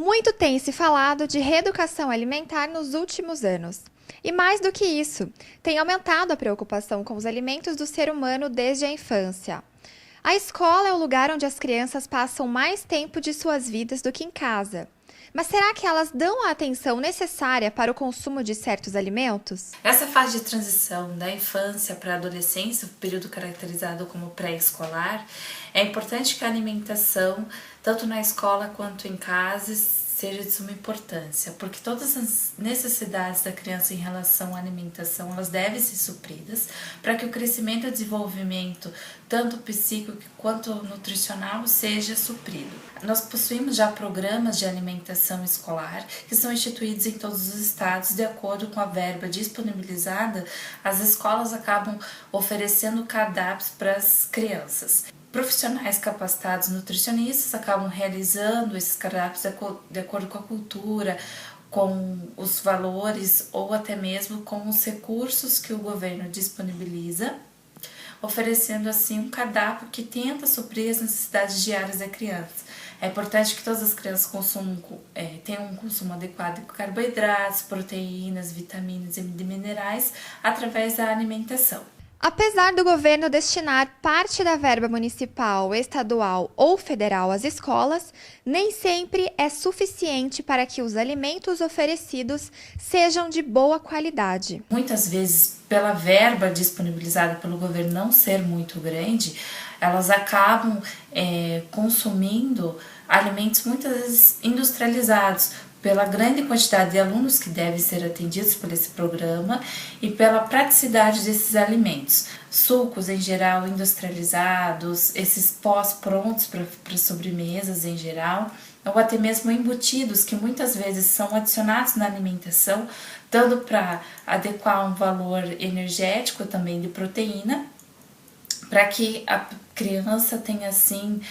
Muito tem se falado de reeducação alimentar nos últimos anos. E mais do que isso, tem aumentado a preocupação com os alimentos do ser humano desde a infância. A escola é o lugar onde as crianças passam mais tempo de suas vidas do que em casa. Mas será que elas dão a atenção necessária para o consumo de certos alimentos? Essa fase de transição da infância para a adolescência, o período caracterizado como pré-escolar, é importante que a alimentação, tanto na escola quanto em casa, seja de suma importância, porque todas as necessidades da criança em relação à alimentação, elas devem ser supridas para que o crescimento e desenvolvimento, tanto psíquico quanto nutricional, seja suprido. Nós possuímos já programas de alimentação escolar que são instituídos em todos os estados de acordo com a verba disponibilizada. As escolas acabam oferecendo cardápios para as crianças. Profissionais capacitados nutricionistas acabam realizando esses cardápios de acordo com a cultura, com os valores ou até mesmo com os recursos que o governo disponibiliza, oferecendo assim um cardápio que tenta suprir as necessidades diárias da criança. É importante que todas as crianças tenham um consumo adequado de carboidratos, proteínas, vitaminas e minerais através da alimentação. Apesar do governo destinar parte da verba municipal, estadual ou federal às escolas, nem sempre é suficiente para que os alimentos oferecidos sejam de boa qualidade. Muitas vezes, pela verba disponibilizada pelo governo não ser muito grande, elas acabam consumindo alimentos muitas vezes industrializados, pela grande quantidade de alunos que devem ser atendidos por esse programa e pela praticidade desses alimentos. Sucos em geral industrializados, esses pós-prontos para sobremesas em geral, ou até mesmo embutidos que muitas vezes são adicionados na alimentação, tanto para adequar um valor energético também de proteína, para que a criança tenha assim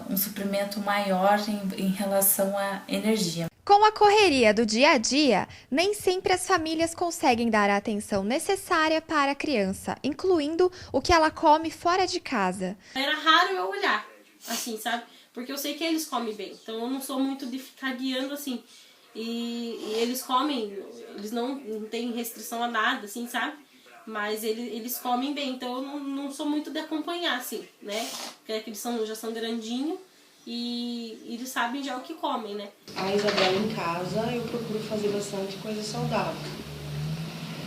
um suprimento maior em relação à energia. Com a correria do dia a dia, nem sempre as famílias conseguem dar a atenção necessária para a criança, incluindo o que ela come fora de casa. Era raro eu olhar, assim, sabe? Porque eu sei que eles comem bem, então eu não sou muito de ficar guiando assim. E eles comem, eles não têm restrição a nada, assim, sabe? Mas eles comem bem, então eu não sou muito de acompanhar, assim, né? Porque eles já são grandinhos e eles sabem já o que comem, né? A Isabela em casa eu procuro fazer bastante coisa saudável.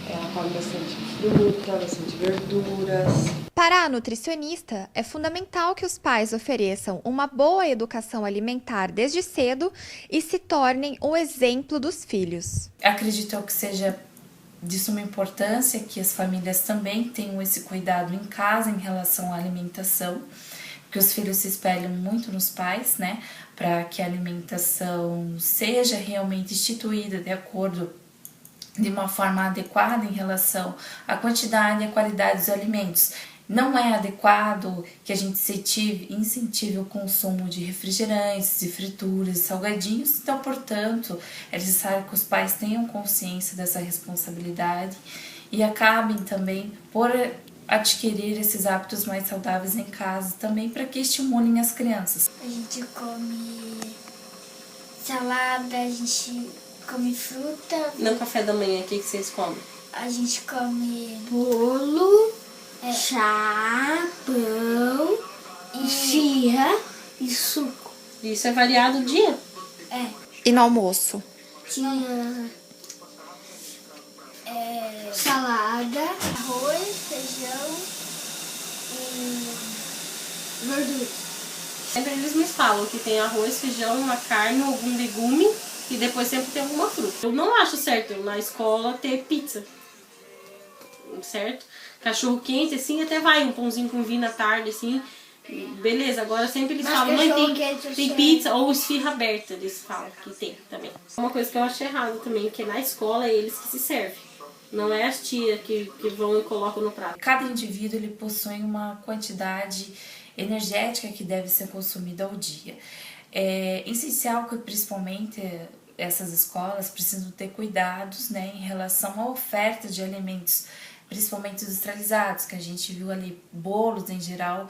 Ela come bastante fruta, bastante verduras. Para a nutricionista, é fundamental que os pais ofereçam uma boa educação alimentar desde cedo e se tornem o exemplo dos filhos. Acredito que seja de suma importância que as famílias também tenham esse cuidado em casa em relação à alimentação, que os filhos se espelham muito nos pais, né, para que a alimentação seja realmente instituída de acordo de uma forma adequada em relação à quantidade e à qualidade dos alimentos. Não é adequado que a gente incentive o consumo de refrigerantes, de frituras, salgadinhos. Então, portanto, é necessário que os pais tenham consciência dessa responsabilidade e acabem também por adquirir esses hábitos mais saudáveis em casa também para que estimulem as crianças. A gente come salada, a gente come fruta. No café da manhã, o que vocês comem? A gente come bolo, chá, pão, esfirra e suco. Isso é variado o dia? É. E no almoço? Tinha salada, arroz, feijão e verduras. Sempre eles me falam que tem arroz, feijão, uma carne, algum legume e depois sempre tem alguma fruta. Eu não acho certo na escola ter pizza, certo? Cachorro quente, assim, até vai, um pãozinho com vinho à tarde, assim, beleza. Agora sempre eles falam, mãe, tem pizza ou esfirra aberta, eles falam que tem também. Uma coisa que eu acho errado também, que na escola é eles que se servem. Não é as tias que vão e colocam no prato. Cada indivíduo ele possui uma quantidade energética que deve ser consumida ao dia. É essencial que principalmente essas escolas precisam ter cuidados, né, em relação à oferta de alimentos, principalmente industrializados, que a gente viu ali, bolos em geral,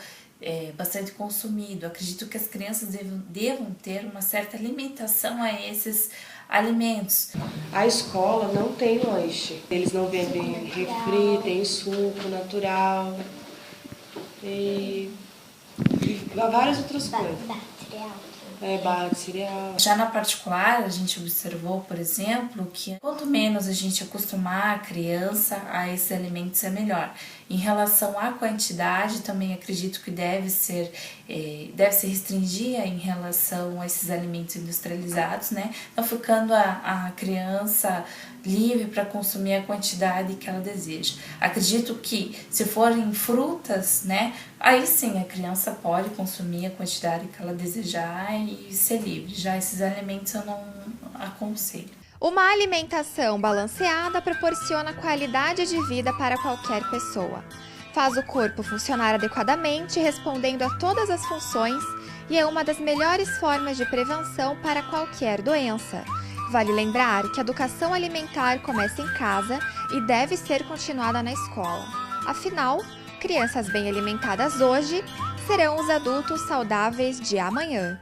bastante consumido. Acredito que as crianças devam ter uma certa limitação a esses alimentos. A escola não tem lanche. Eles não vendem refri, tem suco natural e várias outras coisas. Barra de cereal. Já na particular, a gente observou, por exemplo, que quanto menos a gente acostumar a criança a esses alimentos é melhor. Em relação à quantidade, também acredito que deve se restringir em relação a esses alimentos industrializados, né? Não ficando a criança livre para consumir a quantidade que ela deseja. Acredito que se forem frutas, né, aí sim a criança pode consumir a quantidade que ela desejar e ser livre. Já esses alimentos eu não aconselho. Uma alimentação balanceada proporciona qualidade de vida para qualquer pessoa. Faz o corpo funcionar adequadamente, respondendo a todas as funções, e é uma das melhores formas de prevenção para qualquer doença. Vale lembrar que a educação alimentar começa em casa e deve ser continuada na escola. Afinal, crianças bem alimentadas hoje serão os adultos saudáveis de amanhã.